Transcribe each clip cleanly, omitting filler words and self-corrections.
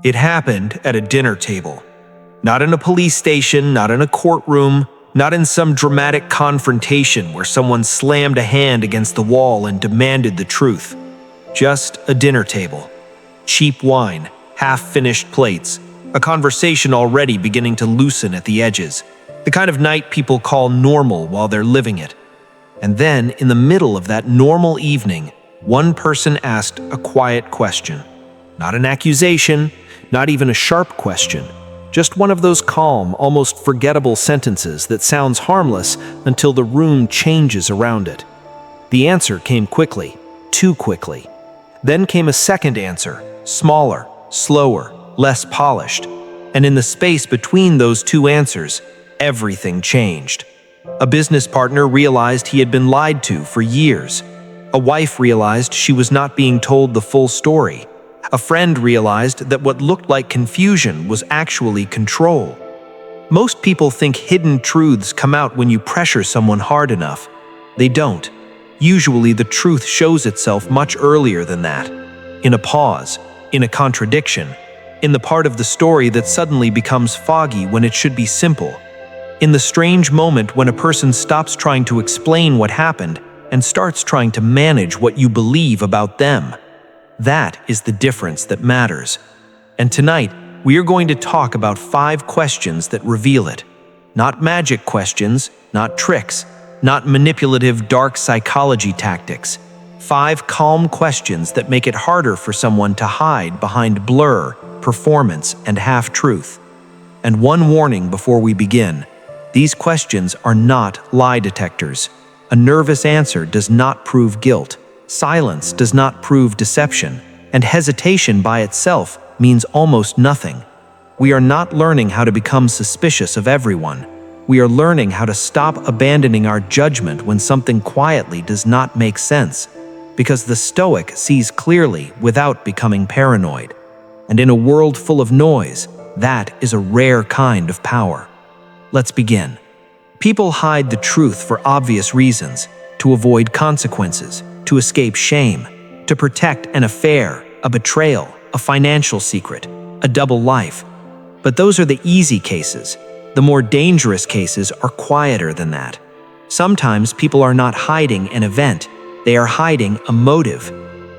It happened at a dinner table. Not in a police station, not in a courtroom, not in some dramatic confrontation where someone slammed a hand against the wall and demanded the truth. Just a dinner table. Cheap wine, half-finished plates, a conversation already beginning to loosen at the edges. The kind of night people call normal while they're living it. And then, in the middle of that normal evening, one person asked a quiet question. Not an accusation, not even a sharp question. Just one of those calm, almost forgettable sentences that sounds harmless until the room changes around it. The answer came quickly, too quickly. Then came a second answer, smaller, slower, less polished. And in the space between those two answers, everything changed. A business partner realized he had been lied to for years. A wife realized she was not being told the full story. A friend realized that what looked like confusion was actually control. Most people think hidden truths come out when you pressure someone hard enough. They don't. Usually the truth shows itself much earlier than that. In a pause, in a contradiction, in the part of the story that suddenly becomes foggy when it should be simple. In the strange moment when a person stops trying to explain what happened and starts trying to manage what you believe about them. That is the difference that matters. And tonight, we are going to talk about 5 questions that reveal it. Not magic questions, not tricks, not manipulative dark psychology tactics. 5 calm questions that make it harder for someone to hide behind blur, performance, and half-truth. And one warning before we begin. These questions are not lie detectors. A nervous answer does not prove guilt. Silence does not prove deception. And hesitation by itself means almost nothing. We are not learning how to become suspicious of everyone. We are learning how to stop abandoning our judgment when something quietly does not make sense. Because the Stoic sees clearly without becoming paranoid. And in a world full of noise, that is a rare kind of power. Let's begin. People hide the truth for obvious reasons, to avoid consequences, to escape shame, to protect an affair, a betrayal, a financial secret, a double life. But those are the easy cases. The more dangerous cases are quieter than that. Sometimes people are not hiding an event, they are hiding a motive.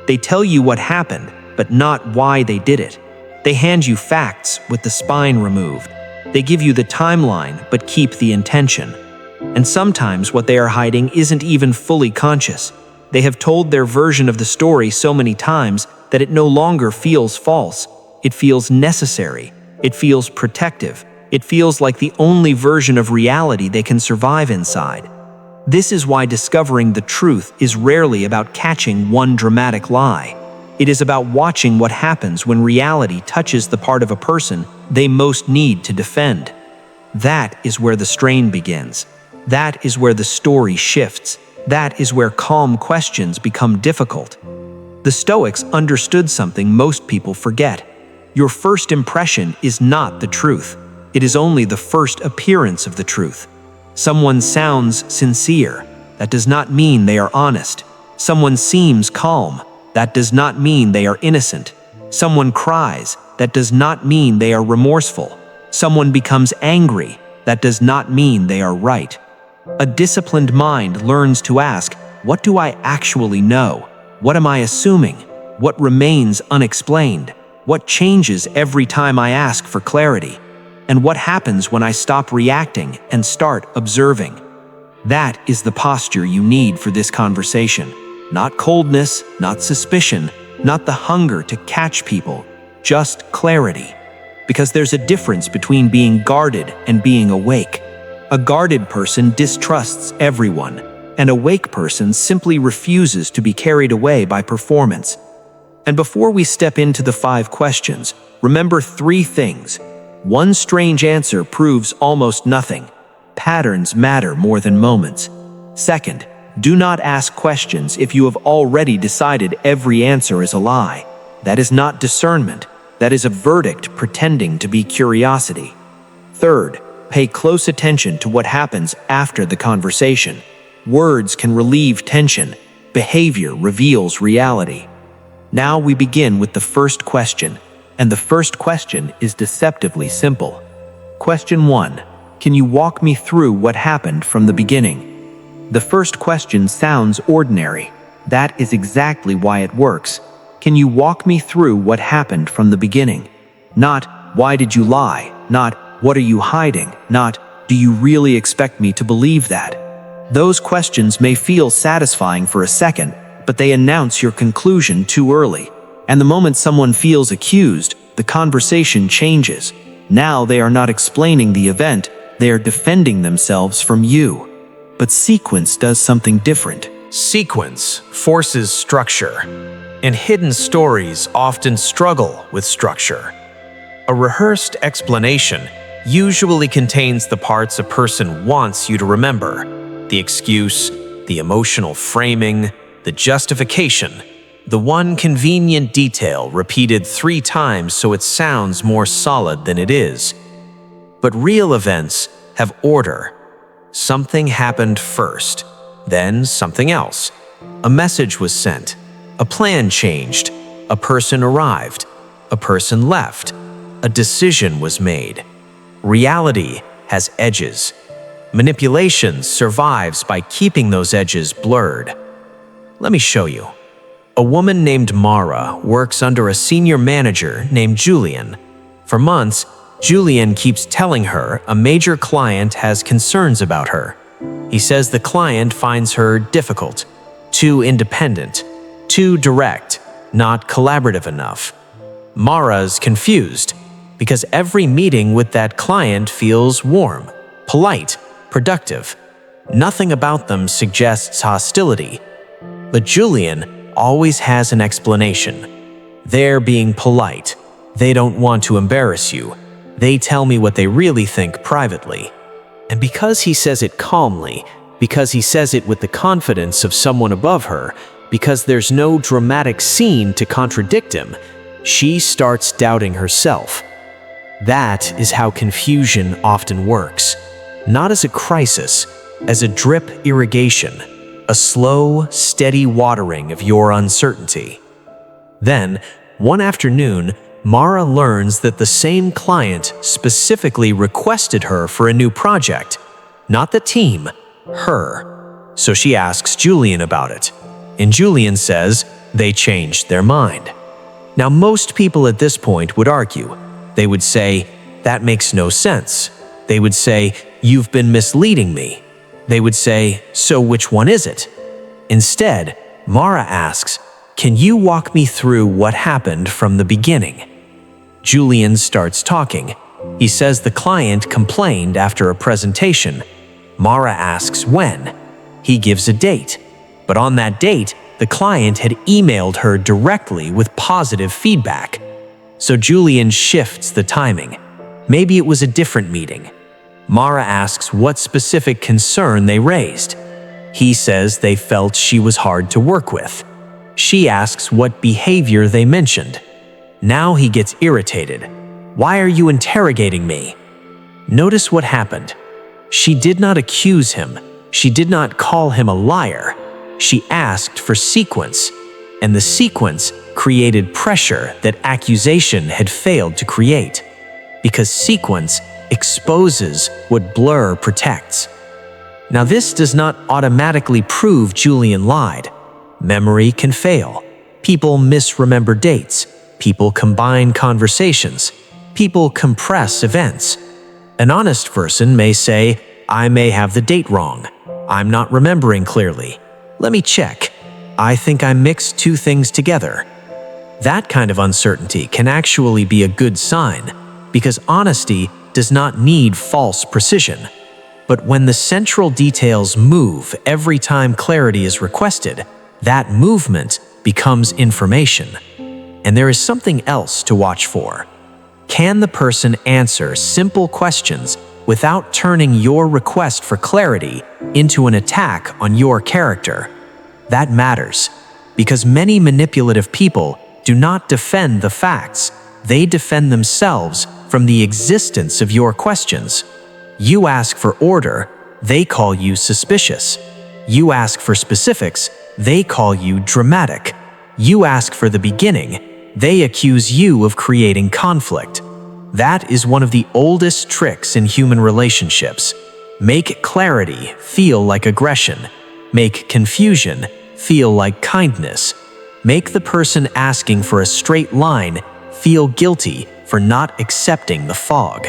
They tell you what happened, but not why they did it. They hand you facts with the spine removed. They give you the timeline, but keep the intention. And sometimes what they are hiding isn't even fully conscious. They have told their version of the story so many times that it no longer feels false. It feels necessary. It feels protective. It feels like the only version of reality they can survive inside. This is why discovering the truth is rarely about catching one dramatic lie. It is about watching what happens when reality touches the part of a person they most need to defend. That is where the strain begins. That is where the story shifts. That is where calm questions become difficult. The Stoics understood something most people forget. Your first impression is not the truth. It is only the first appearance of the truth. Someone sounds sincere. That does not mean they are honest. Someone seems calm. That does not mean they are innocent. Someone cries. That does not mean they are remorseful. Someone becomes angry. That does not mean they are right. A disciplined mind learns to ask, what do I actually know? What am I assuming? What remains unexplained? What changes every time I ask for clarity? And what happens when I stop reacting and start observing? That is the posture you need for this conversation. Not coldness, not suspicion, not the hunger to catch people, just clarity. Because there's a difference between being guarded and being awake. A guarded person distrusts everyone. An awake person simply refuses to be carried away by performance. And before we step into the 5 questions, remember 3 things. One strange answer proves almost nothing. Patterns matter more than moments. Second, do not ask questions if you have already decided every answer is a lie. That is not discernment. That is a verdict pretending to be curiosity. Third, pay close attention to what happens after the conversation. Words can relieve tension. Behavior reveals reality. Now we begin with the first question. And the first question is deceptively simple. Question 1. Can you walk me through what happened from the beginning? The first question sounds ordinary. That is exactly why it works. Can you walk me through what happened from the beginning? Not, why did you lie? Not, what are you hiding? Not, do you really expect me to believe that? Those questions may feel satisfying for a second, but they announce your conclusion too early. And the moment someone feels accused, the conversation changes. Now they are not explaining the event, they are defending themselves from you. But sequence does something different. Sequence forces structure, and hidden stories often struggle with structure. A rehearsed explanation usually contains the parts a person wants you to remember: the excuse, the emotional framing, the justification, the one convenient detail repeated 3 times so it sounds more solid than it is. But real events have order. Something happened first, then something else. A message was sent, a plan changed, a person arrived, a person left, a decision was made. Reality has edges. Manipulation survives by keeping those edges blurred. Let me show you. A woman named Mara works under a senior manager named Julian. For months, Julian keeps telling her a major client has concerns about her. He says the client finds her difficult, too independent, too direct, not collaborative enough. Mara's confused because every meeting with that client feels warm, polite, productive. Nothing about them suggests hostility. But Julian always has an explanation. They're being polite. They don't want to embarrass you. They tell me what they really think privately. And because he says it calmly, because he says it with the confidence of someone above her, because there's no dramatic scene to contradict him, she starts doubting herself. That is how confusion often works. Not as a crisis, as a drip irrigation, a slow, steady watering of your uncertainty. Then, one afternoon, Mara learns that the same client specifically requested her for a new project. Not the team, her. So she asks Julian about it. And Julian says they changed their mind. Now, most people at this point would argue. They would say, that makes no sense. They would say, you've been misleading me. They would say, so which one is it? Instead, Mara asks, can you walk me through what happened from the beginning? Julian starts talking. He says the client complained after a presentation. Mara asks when. He gives a date. But on that date, the client had emailed her directly with positive feedback. So Julian shifts the timing. Maybe it was a different meeting. Mara asks what specific concern they raised. He says they felt she was hard to work with. She asks what behavior they mentioned. Now he gets irritated. Why are you interrogating me? Notice what happened. She did not accuse him. She did not call him a liar. She asked for sequence, and the sequence created pressure that accusation had failed to create. Because sequence exposes what blur protects. Now, this does not automatically prove Julian lied. Memory can fail. People misremember dates. People combine conversations. People compress events. An honest person may say, I may have the date wrong. I'm not remembering clearly. Let me check. I think I mixed 2 things together. That kind of uncertainty can actually be a good sign, because honesty does not need false precision. But when the central details move every time clarity is requested, that movement becomes information. And there is something else to watch for. Can the person answer simple questions without turning your request for clarity into an attack on your character? That matters, because many manipulative people do not defend the facts. They defend themselves from the existence of your questions. You ask for order, they call you suspicious. You ask for specifics, they call you dramatic. You ask for the beginning, they accuse you of creating conflict. That is one of the oldest tricks in human relationships. Make clarity feel like aggression. Make confusion feel like kindness. Make the person asking for a straight line feel guilty for not accepting the fog.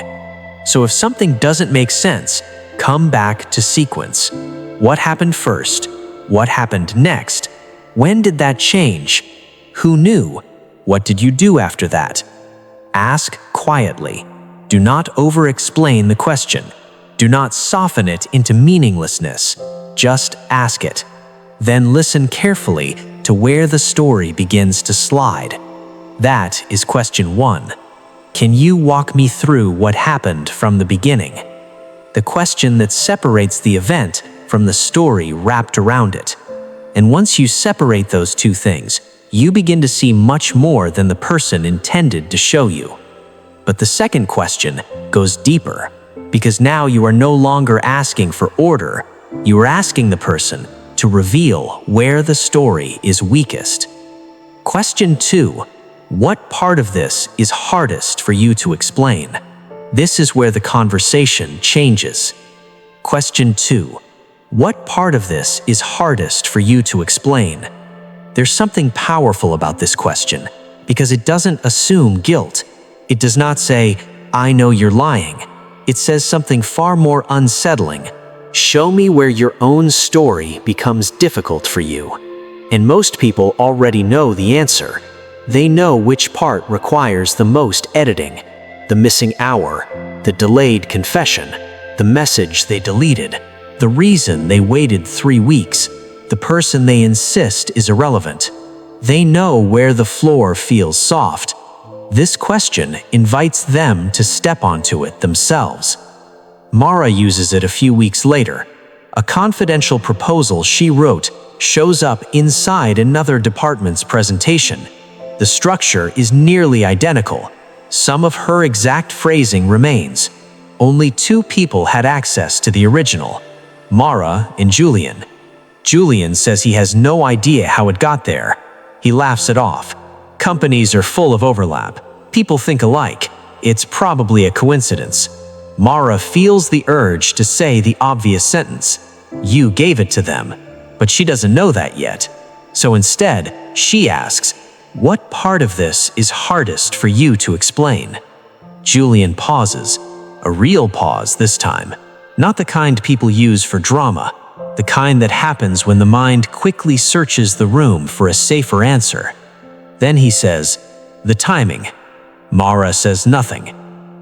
So if something doesn't make sense, come back to sequence. What happened first? What happened next? When did that change? Who knew? What did you do after that? Ask quietly. Do not over-explain the question. Do not soften it into meaninglessness. Just ask it. Then listen carefully to where the story begins to slide. That is question 1. Can you walk me through what happened from the beginning? The question that separates the event from the story wrapped around it. And once you separate those two things, you begin to see much more than the person intended to show you. But the second question goes deeper, because now you are no longer asking for order, you are asking the person to reveal where the story is weakest. Question 2. What part of this is hardest for you to explain? This is where the conversation changes. Question 2. What part of this is hardest for you to explain? There's something powerful about this question, because it doesn't assume guilt. It does not say, "I know you're lying." It says something far more unsettling. Show me where your own story becomes difficult for you. And most people already know the answer. They know which part requires the most editing. The missing hour, the delayed confession, the message they deleted, the reason they waited 3 weeks, the person they insist is irrelevant. They know where the floor feels soft. This question invites them to step onto it themselves. Mara uses it a few weeks later. A confidential proposal she wrote shows up inside another department's presentation. The structure is nearly identical. Some of her exact phrasing remains. Only 2 people had access to the original, Mara and Julian. Julian says he has no idea how it got there. He laughs it off. Companies are full of overlap. People think alike. It's probably a coincidence. Mara feels the urge to say the obvious sentence. You gave it to them. But she doesn't know that yet. So instead, she asks, what part of this is hardest for you to explain? Julian pauses. A real pause this time. Not the kind people use for drama. The kind that happens when the mind quickly searches the room for a safer answer. Then he says, the timing. Mara says nothing.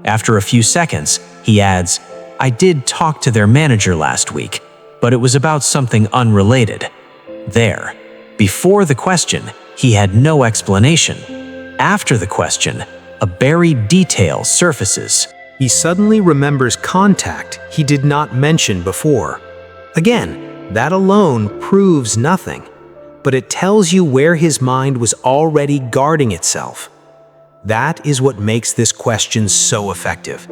After a few seconds, he adds, I did talk to their manager last week, but it was about something unrelated. There. Before the question, he had no explanation. After the question, a buried detail surfaces. He suddenly remembers contact he did not mention before. Again, that alone proves nothing, but it tells you where his mind was already guarding itself. That is what makes this question so effective.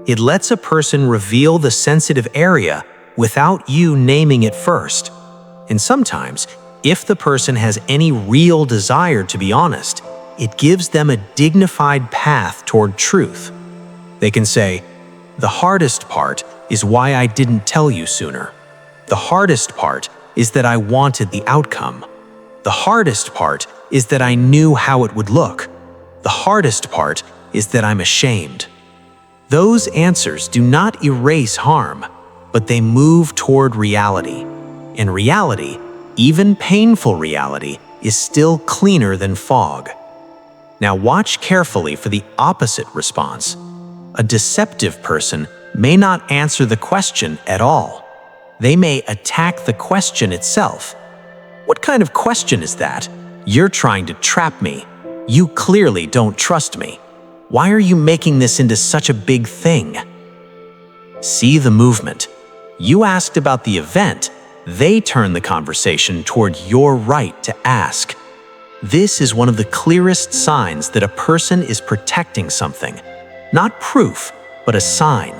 It lets a person reveal the sensitive area without you naming it first. And sometimes, if the person has any real desire to be honest, it gives them a dignified path toward truth. They can say, the hardest part is why I didn't tell you sooner. The hardest part is that I wanted the outcome. The hardest part is that I knew how it would look. The hardest part is that I'm ashamed. Those answers do not erase harm, but they move toward reality. And reality, even painful reality, is still cleaner than fog. Now watch carefully for the opposite response. A deceptive person may not answer the question at all. They may attack the question itself. What kind of question is that? You're trying to trap me. You clearly don't trust me. Why are you making this into such a big thing? See the movement. You asked about the event. They turn the conversation toward your right to ask. This is one of the clearest signs that a person is protecting something. Not proof, but a sign.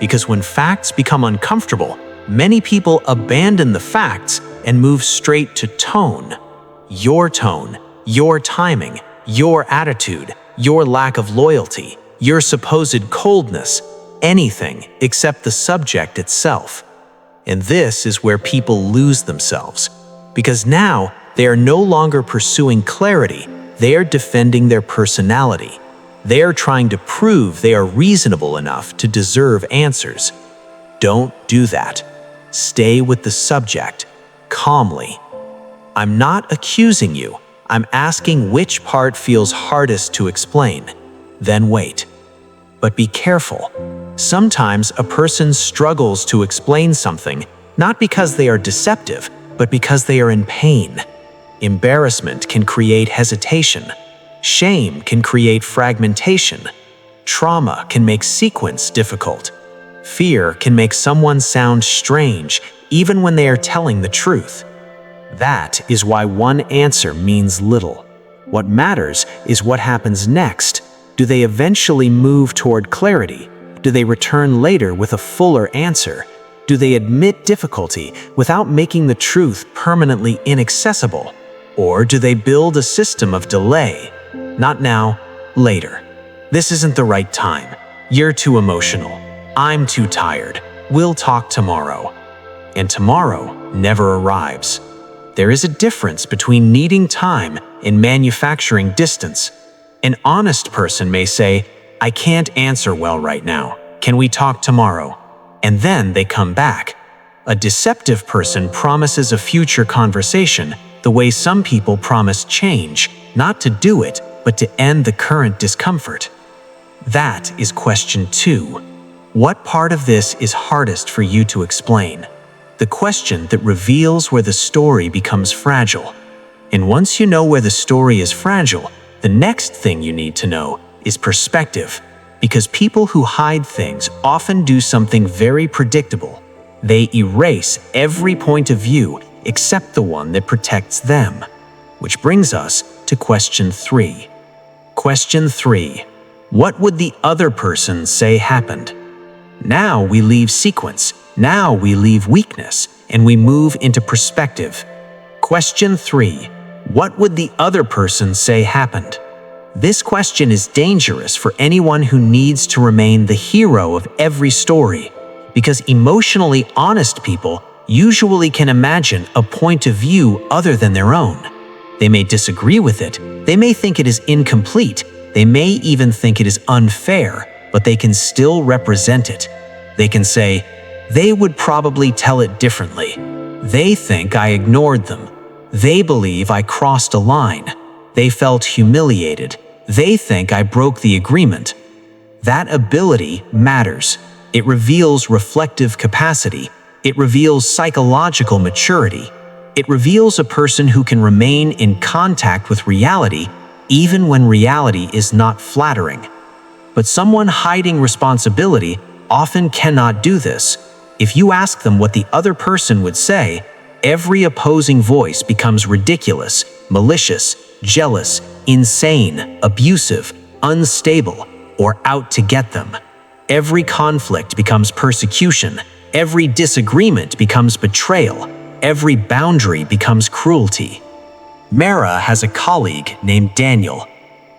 Because when facts become uncomfortable, many people abandon the facts and move straight to tone. Your timing, your attitude, your lack of loyalty, your supposed coldness, anything except the subject itself. And this is where people lose themselves, because now they are no longer pursuing clarity, they are defending their personality. They are trying to prove they are reasonable enough to deserve answers. Don't do that. Stay with the subject, calmly. I'm not accusing you. I'm asking which part feels hardest to explain. Then wait. But be careful. Sometimes a person struggles to explain something, not because they are deceptive, but because they are in pain. Embarrassment can create hesitation. Shame can create fragmentation. Trauma can make sequence difficult. Fear can make someone sound strange, even when they are telling the truth. That is why one answer means little. What matters is what happens next. Do they eventually move toward clarity? Do they return later with a fuller answer? Do they admit difficulty without making the truth permanently inaccessible? Or do they build a system of delay? Not now, later. This isn't the right time. You're too emotional. I'm too tired. We'll talk tomorrow. And tomorrow never arrives. There is a difference between needing time and manufacturing distance. An honest person may say, I can't answer well right now. Can we talk tomorrow? And then they come back. A deceptive person promises a future conversation the way some people promise change, not to do it, but to end the current discomfort. That is question 2. What part of this is hardest for you to explain? The question that reveals where the story becomes fragile. And once you know where the story is fragile, the next thing you need to know is perspective. Because people who hide things often do something very predictable. They erase every point of view except the one that protects them. Which brings us to question 3. Question 3. What would the other person say happened? Now we leave sequence, now we leave weakness, and we move into perspective. Question 3. What would the other person say happened? This question is dangerous for anyone who needs to remain the hero of every story, because emotionally honest people usually can imagine a point of view other than their own. They may disagree with it, they may think it is incomplete, they may even think it is unfair, but they can still represent it. They can say, they would probably tell it differently. They think I ignored them. They believe I crossed a line. They felt humiliated. They think I broke the agreement. That ability matters. It reveals reflective capacity. It reveals psychological maturity. It reveals a person who can remain in contact with reality even when reality is not flattering. But someone hiding responsibility often cannot do this. If you ask them what the other person would say, every opposing voice becomes ridiculous, malicious, jealous, insane, abusive, unstable, or out to get them. Every conflict becomes persecution. Every disagreement becomes betrayal. Every boundary becomes cruelty. Mara has a colleague named Daniel.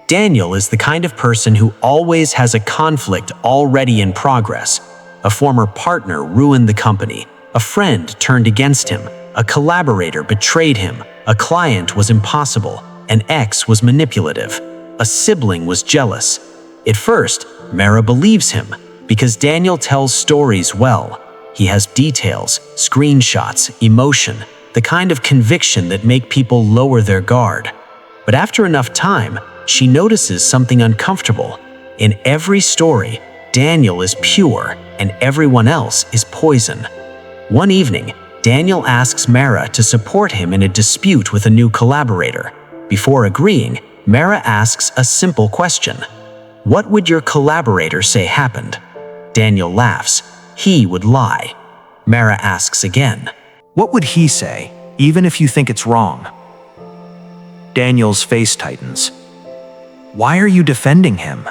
Daniel is the kind of person who always has a conflict already in progress. A former partner ruined the company. A friend turned against him. A collaborator betrayed him. A client was impossible. An ex was manipulative. A sibling was jealous. At first, Mara believes him because Daniel tells stories well. He has details, screenshots, emotion, the kind of conviction that make people lower their guard. But after enough time, she notices something uncomfortable. In every story, Daniel is pure and everyone else is poison. One evening, Daniel asks Mara to support him in a dispute with a new collaborator. Before agreeing, Mara asks a simple question. What would your collaborator say happened? Daniel laughs. He would lie. Mara asks again. What would he say, even if you think it's wrong? Daniel's face tightens. Why are you defending him?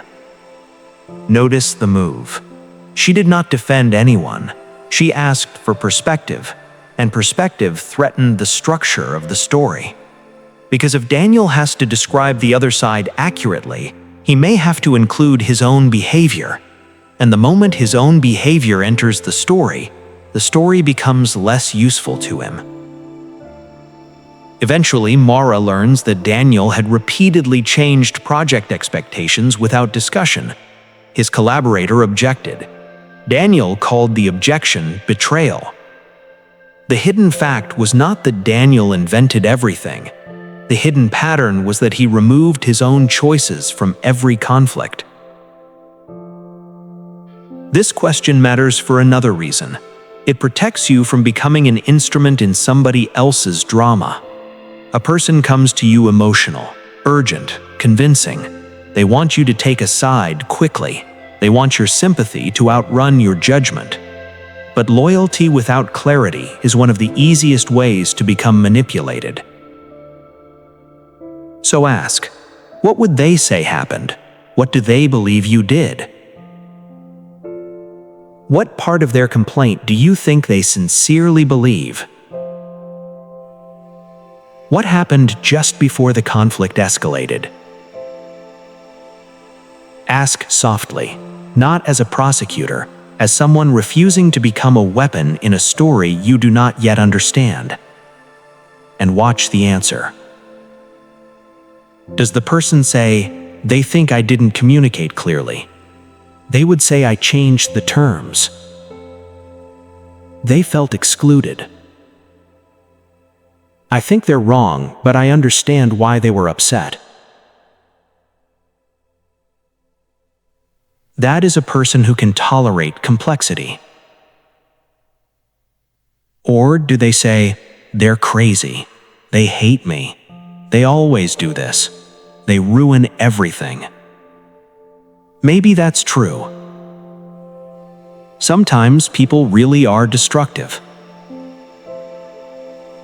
Notice the move. She did not defend anyone. She asked for perspective, and perspective threatened the structure of the story. Because if Daniel has to describe the other side accurately, he may have to include his own behavior. And the moment his own behavior enters the story becomes less useful to him. Eventually, Mara learns that Daniel had repeatedly changed project expectations without discussion. His collaborator objected. Daniel called the objection betrayal. The hidden fact was not that Daniel invented everything. The hidden pattern was that he removed his own choices from every conflict. This question matters for another reason. It protects you from becoming an instrument in somebody else's drama. A person comes to you emotional, urgent, convincing. They want you to take a side quickly. They want your sympathy to outrun your judgment. But loyalty without clarity is one of the easiest ways to become manipulated. So ask, what would they say happened? What do they believe you did? What part of their complaint do you think they sincerely believe? What happened just before the conflict escalated? Ask softly, not as a prosecutor, as someone refusing to become a weapon in a story you do not yet understand. And watch the answer. Does the person say, they think I didn't communicate clearly? They would say I changed the terms. They felt excluded. I think they're wrong, but I understand why they were upset. That is a person who can tolerate complexity. Or do they say, they're crazy, they hate me, they always do this, they ruin everything? Maybe that's true. Sometimes people really are destructive.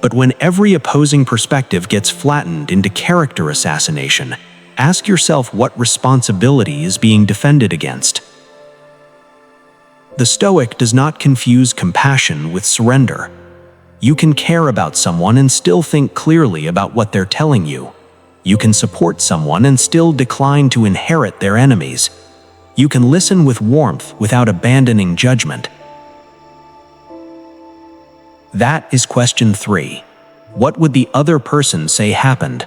But when every opposing perspective gets flattened into character assassination, ask yourself what responsibility is being defended against. The Stoic does not confuse compassion with surrender. You can care about someone and still think clearly about what they're telling you. You can support someone and still decline to inherit their enemies. You can listen with warmth without abandoning judgment. That is question 3. What would the other person say happened?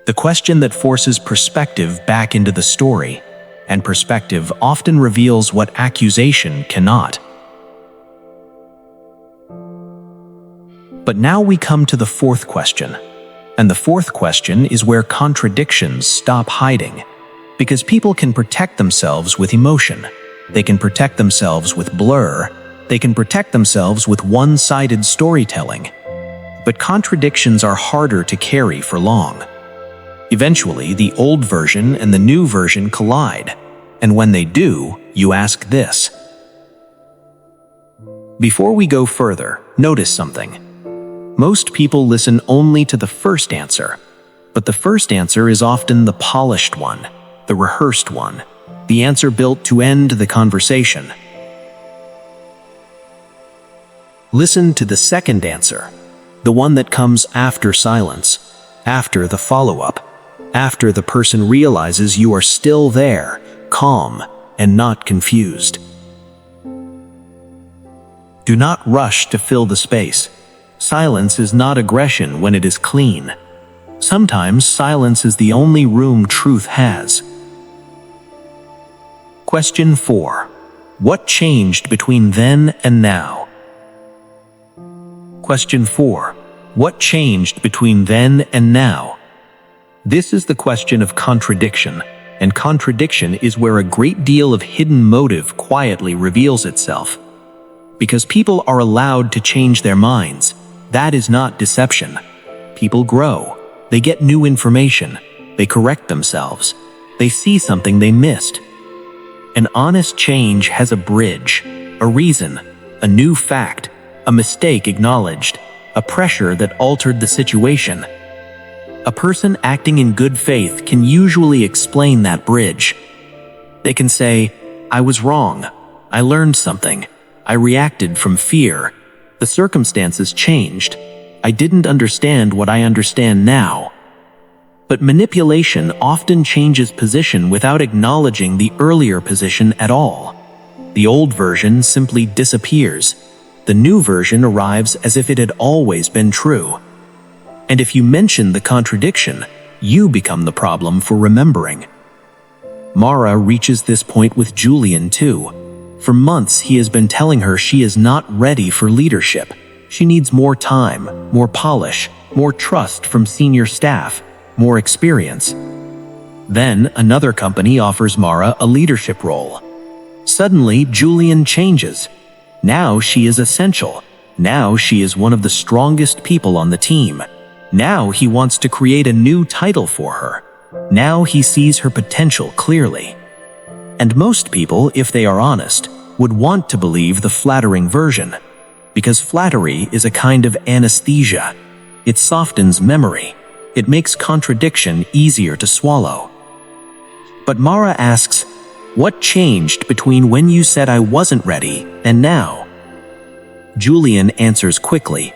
The question that forces perspective back into the story, and perspective often reveals what accusation cannot. But now we come to the 4th question. And the 4th question is where contradictions stop hiding. Because people can protect themselves with emotion. They can protect themselves with blur. They can protect themselves with one-sided storytelling. But contradictions are harder to carry for long. Eventually, the old version and the new version collide. And when they do, you ask this. Before we go further, notice something. Most people listen only to the first answer, but the first answer is often the polished one, the rehearsed one, the answer built to end the conversation. Listen to the second answer, the one that comes after silence, after the follow-up, after the person realizes you are still there, calm, and not confused. Do not rush to fill the space. Silence is not aggression when it is clean. Sometimes silence is the only room truth has. Question 4. What changed between then and now? Question 4. What changed between then and now? This is the question of contradiction, and contradiction is where a great deal of hidden motive quietly reveals itself. Because people are allowed to change their minds, that is not deception. People grow. They get new information. They correct themselves. They see something they missed. An honest change has a bridge, a reason, a new fact, a mistake acknowledged, a pressure that altered the situation. A person acting in good faith can usually explain that bridge. They can say, I was wrong. I learned something. I reacted from fear. The circumstances changed. I didn't understand what I understand now. But manipulation often changes position without acknowledging the earlier position at all. The old version simply disappears. The new version arrives as if it had always been true. And if you mention the contradiction, you become the problem for remembering. Mara reaches this point with Julian too. For months he has been telling her she is not ready for leadership. She needs more time, more polish, more trust from senior staff, more experience. Then another company offers Mara a leadership role. Suddenly, Julian changes. Now she is essential. Now she is one of the strongest people on the team. Now he wants to create a new title for her. Now he sees her potential clearly. And most people, if they are honest, would want to believe the flattering version. Because flattery is a kind of anesthesia. It softens memory. It makes contradiction easier to swallow. But Mara asks, what changed between when you said I wasn't ready and now? Julian answers quickly,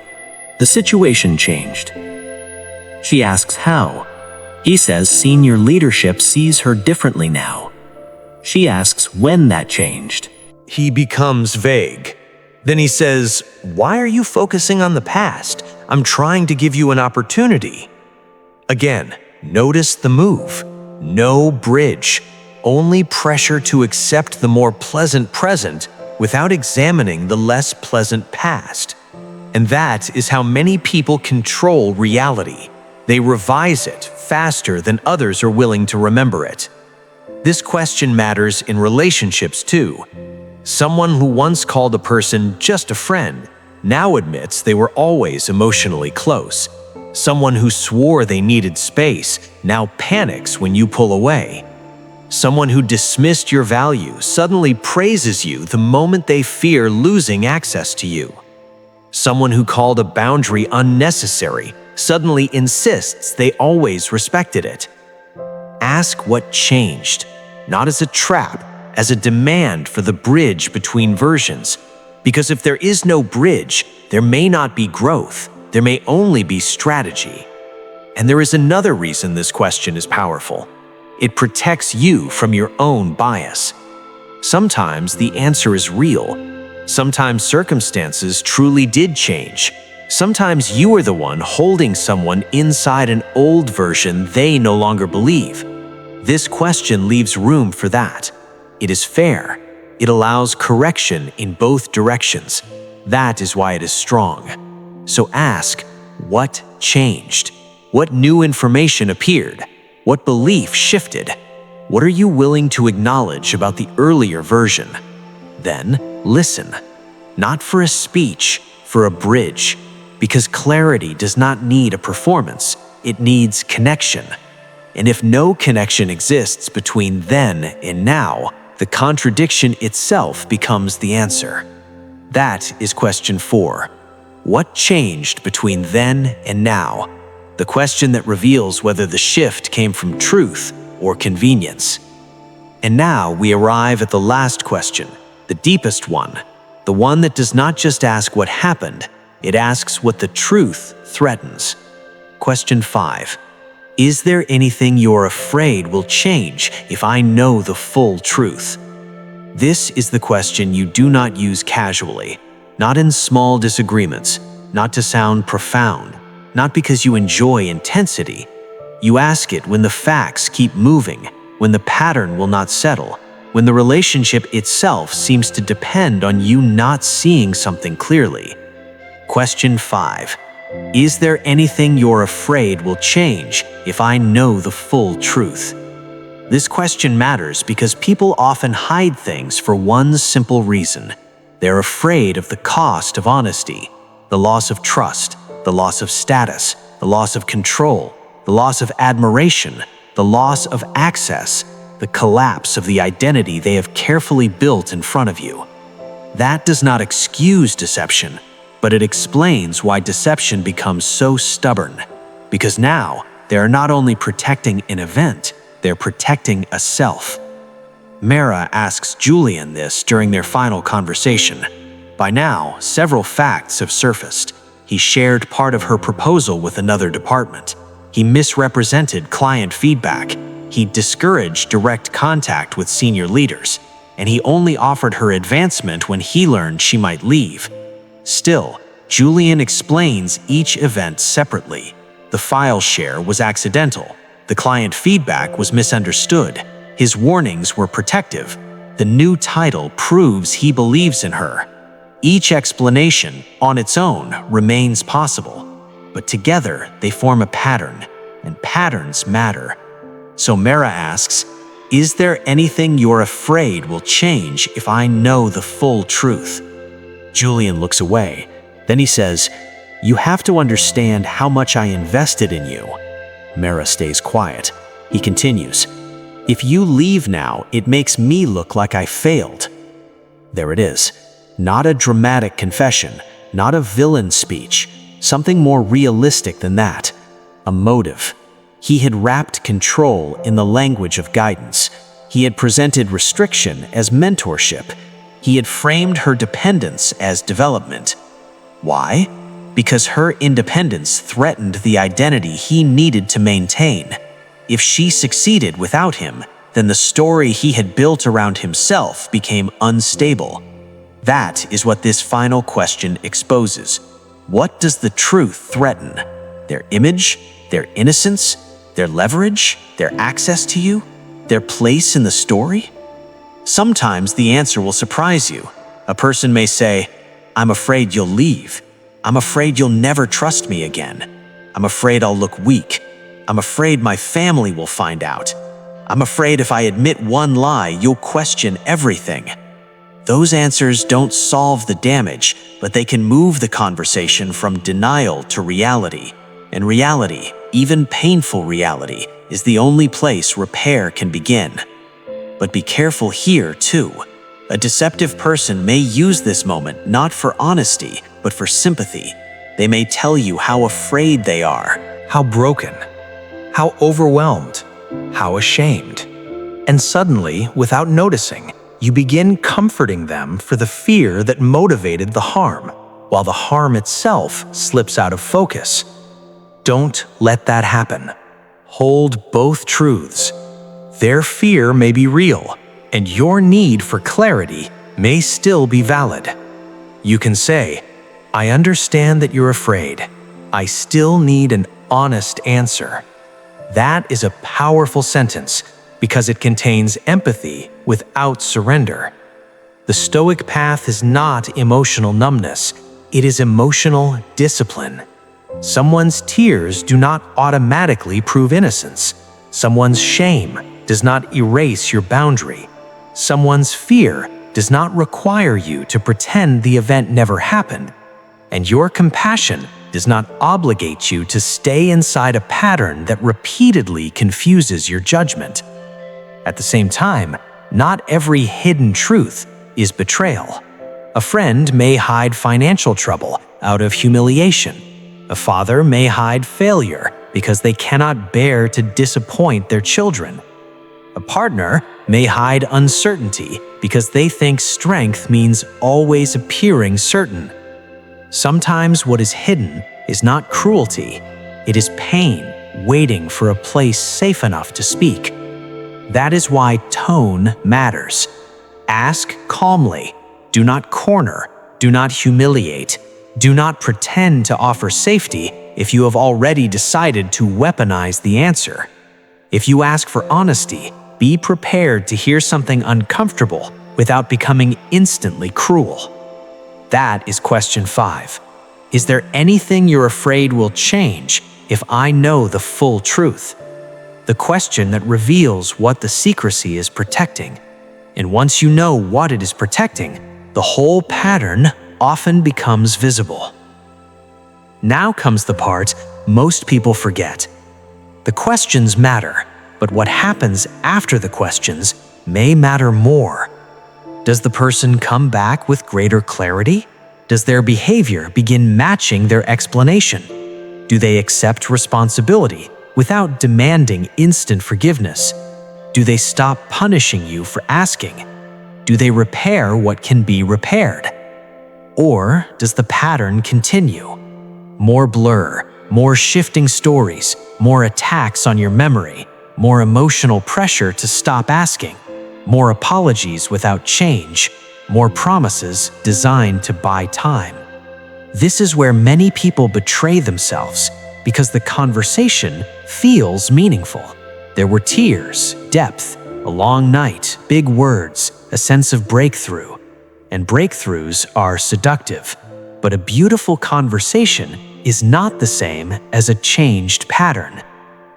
the situation changed. She asks how. He says senior leadership sees her differently now. She asks when that changed. He becomes vague. Then he says, "Why are you focusing on the past? I'm trying to give you an opportunity." Again, notice the move. No bridge, only pressure to accept the more pleasant present without examining the less pleasant past. And that is how many people control reality. They revise it faster than others are willing to remember it. This question matters in relationships too. Someone who once called a person just a friend now admits they were always emotionally close. Someone who swore they needed space now panics when you pull away. Someone who dismissed your value suddenly praises you the moment they fear losing access to you. Someone who called a boundary unnecessary suddenly insists they always respected it. Ask what changed, not as a trap, as a demand for the bridge between versions. Because if there is no bridge, there may not be growth, there may only be strategy. And there is another reason this question is powerful. It protects you from your own bias. Sometimes the answer is real. Sometimes circumstances truly did change. Sometimes you are the one holding someone inside an old version they no longer believe. This question leaves room for that. It is fair. It allows correction in both directions. That is why it is strong. So ask, what changed? What new information appeared? What belief shifted? What are you willing to acknowledge about the earlier version? Then listen, not for a speech, for a bridge, because clarity does not need a performance, it needs connection. And if no connection exists between then and now, the contradiction itself becomes the answer. That is question 4. What changed between then and now? The question that reveals whether the shift came from truth or convenience. And now we arrive at the last question, the deepest one, the one that does not just ask what happened, it asks what the truth threatens. Question 5. Is there anything you're afraid will change if I know the full truth? This is the question you do not use casually, not in small disagreements, not to sound profound, not because you enjoy intensity. You ask it when the facts keep moving, when the pattern will not settle, when the relationship itself seems to depend on you not seeing something clearly. Question 5. Is there anything you're afraid will change if I know the full truth? This question matters because people often hide things for one simple reason. They're afraid of the cost of honesty, the loss of trust, the loss of status, the loss of control, the loss of admiration, the loss of access, the collapse of the identity they have carefully built in front of you. That does not excuse deception, but it explains why deception becomes so stubborn. Because now, they are not only protecting an event, they're protecting a self. Mara asks Julian this during their final conversation. By now, several facts have surfaced. He shared part of her proposal with another department. He misrepresented client feedback. He discouraged direct contact with senior leaders. And he only offered her advancement when he learned she might leave. Still, Julian explains each event separately. The file share was accidental. The client feedback was misunderstood. His warnings were protective. The new title proves he believes in her. Each explanation, on its own, remains possible. But together, they form a pattern, and patterns matter. So Mara asks, is there anything you're afraid will change if I know the full truth? Julian looks away. Then he says, you have to understand how much I invested in you. Mara stays quiet. He continues, if you leave now, it makes me look like I failed. There it is. Not a dramatic confession, not a villain speech, something more realistic than that. A motive. He had wrapped control in the language of guidance. He had presented restriction as mentorship. He had framed her dependence as development. Why? Because her independence threatened the identity he needed to maintain. If she succeeded without him, then the story he had built around himself became unstable. That is what this final question exposes. What does the truth threaten? Their image? Their innocence? Their leverage? Their access to you? Their place in the story? Sometimes the answer will surprise you. A person may say, I'm afraid you'll leave. I'm afraid you'll never trust me again. I'm afraid I'll look weak. I'm afraid my family will find out. I'm afraid if I admit one lie, you'll question everything. Those answers don't solve the damage, but they can move the conversation from denial to reality. And reality, even painful reality, is the only place repair can begin. But be careful here, too. A deceptive person may use this moment not for honesty, but for sympathy. They may tell you how afraid they are, How broken, how overwhelmed, how ashamed. And suddenly, without noticing, you begin comforting them for the fear that motivated the harm, while the harm itself slips out of focus. Don't let that happen. Hold both truths. Their fear may be real, and your need for clarity may still be valid. You can say, I understand that you're afraid. I still need an honest answer. That is a powerful sentence because it contains empathy without surrender. The Stoic path is not emotional numbness. It is emotional discipline. Someone's tears do not automatically prove innocence. Someone's shame does not erase your boundary. Someone's fear does not require you to pretend the event never happened. And your compassion does not obligate you to stay inside a pattern that repeatedly confuses your judgment. At the same time, not every hidden truth is betrayal. A friend may hide financial trouble out of humiliation. A father may hide failure because they cannot bear to disappoint their children. A partner may hide uncertainty because they think strength means always appearing certain. Sometimes what is hidden is not cruelty. It is pain waiting for a place safe enough to speak. That is why tone matters. Ask calmly. Do not corner. Do not humiliate. Do not pretend to offer safety if you have already decided to weaponize the answer. If you ask for honesty, be prepared to hear something uncomfortable without becoming instantly cruel. That is question 5. Is there anything you're afraid will change if I know the full truth? The question that reveals what the secrecy is protecting. And once you know what it is protecting, the whole pattern often becomes visible. Now comes the part most people forget. The questions matter, but what happens after the questions may matter more. Does the person come back with greater clarity? Does their behavior begin matching their explanation? Do they accept responsibility without demanding instant forgiveness? Do they stop punishing you for asking? Do they repair what can be repaired? Or does the pattern continue? More blur, more shifting stories, more attacks on your memory, more emotional pressure to stop asking, more apologies without change, more promises designed to buy time. This is where many people betray themselves because the conversation feels meaningful. There were tears, depth, a long night, big words, a sense of breakthrough. And breakthroughs are seductive, but a beautiful conversation is not the same as a changed pattern.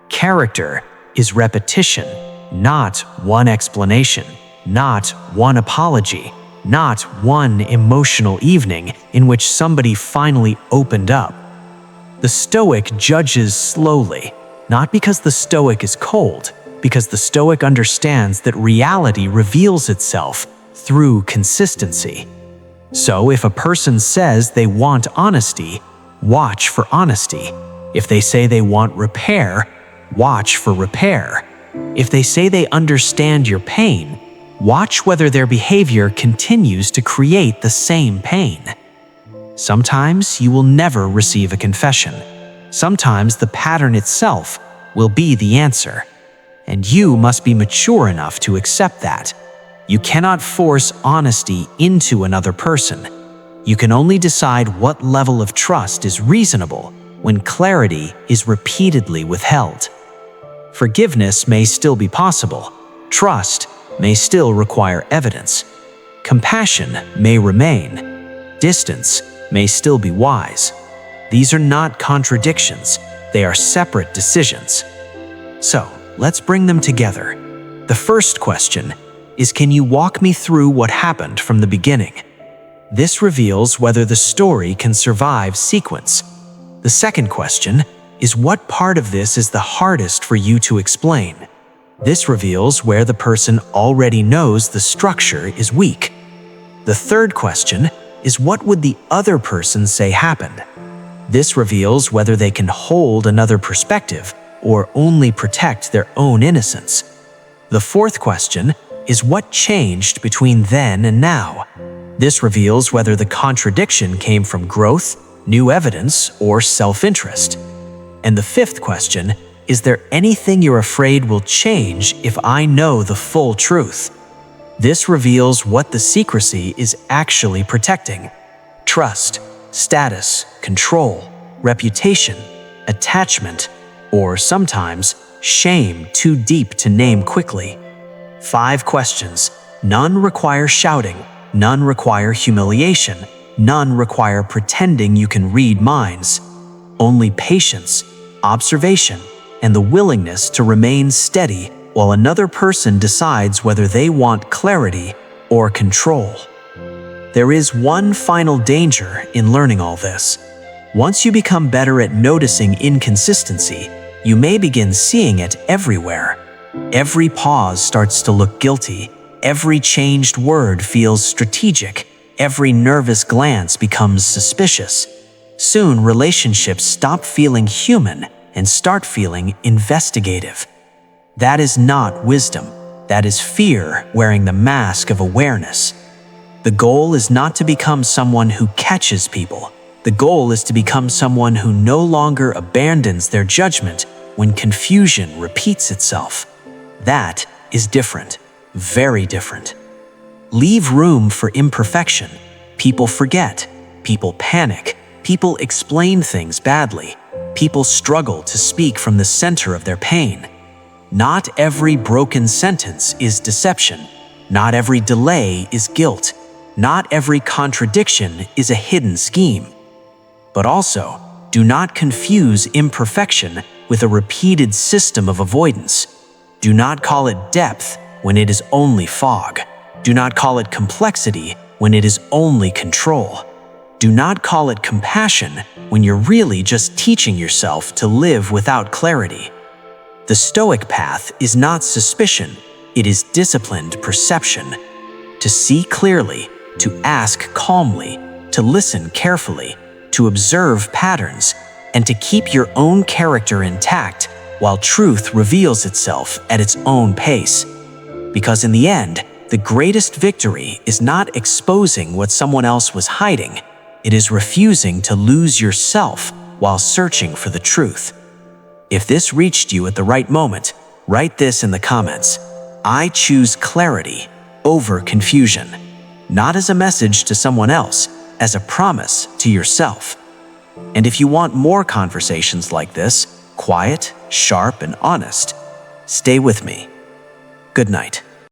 Character is repetition, not one explanation, not one apology, not one emotional evening in which somebody finally opened up. The Stoic judges slowly, not because the Stoic is cold, because the Stoic understands that reality reveals itself through consistency. So if a person says they want honesty, watch for honesty. If they say they want repair, watch for repair. If they say they understand your pain, watch whether their behavior continues to create the same pain. Sometimes you will never receive a confession. Sometimes the pattern itself will be the answer. And you must be mature enough to accept that. You cannot force honesty into another person. You can only decide what level of trust is reasonable when clarity is repeatedly withheld. Forgiveness may still be possible. Trust may still require evidence. Compassion may remain. Distance may still be wise. These are not contradictions. They are separate decisions. So, let's bring them together. The first question is, can you walk me through what happened from the beginning? This reveals whether the story can survive sequence. The second question is, what part of this is the hardest for you to explain? This reveals where the person already knows the structure is weak. The third question is, what would the other person say happened? This reveals whether they can hold another perspective or only protect their own innocence. The fourth question is, what changed between then and now? This reveals whether the contradiction came from growth, new evidence, or self-interest. And the fifth question, is there anything you're afraid will change if I know the full truth? This reveals what the secrecy is actually protecting. Trust, status, control, reputation, attachment, or sometimes shame too deep to name quickly. 5 questions. None require shouting. None require humiliation. None require pretending you can read minds. Only patience, observation, and the willingness to remain steady while another person decides whether they want clarity or control. There is one final danger in learning all this. Once you become better at noticing inconsistency, you may begin seeing it everywhere. Every pause starts to look guilty. Every changed word feels strategic. Every nervous glance becomes suspicious. Soon, relationships stop feeling human and start feeling investigative. That is not wisdom. That is fear wearing the mask of awareness. The goal is not to become someone who catches people. The goal is to become someone who no longer abandons their judgment when confusion repeats itself. That is different, very different. Leave room for imperfection. People forget. People panic. People explain things badly. People struggle to speak from the center of their pain. Not every broken sentence is deception. Not every delay is guilt. Not every contradiction is a hidden scheme. But also, do not confuse imperfection with a repeated system of avoidance. Do not call it depth when it is only fog. Do not call it complexity when it is only control. Do not call it compassion when you're really just teaching yourself to live without clarity. The Stoic path is not suspicion, it is disciplined perception. To see clearly, to ask calmly, to listen carefully, to observe patterns, and to keep your own character intact while truth reveals itself at its own pace. Because in the end, the greatest victory is not exposing what someone else was hiding, it is refusing to lose yourself while searching for the truth. If this reached you at the right moment, write this in the comments. I choose clarity over confusion, not as a message to someone else, as a promise to yourself. And if you want more conversations like this, quiet, sharp, and honest, stay with me. Good night.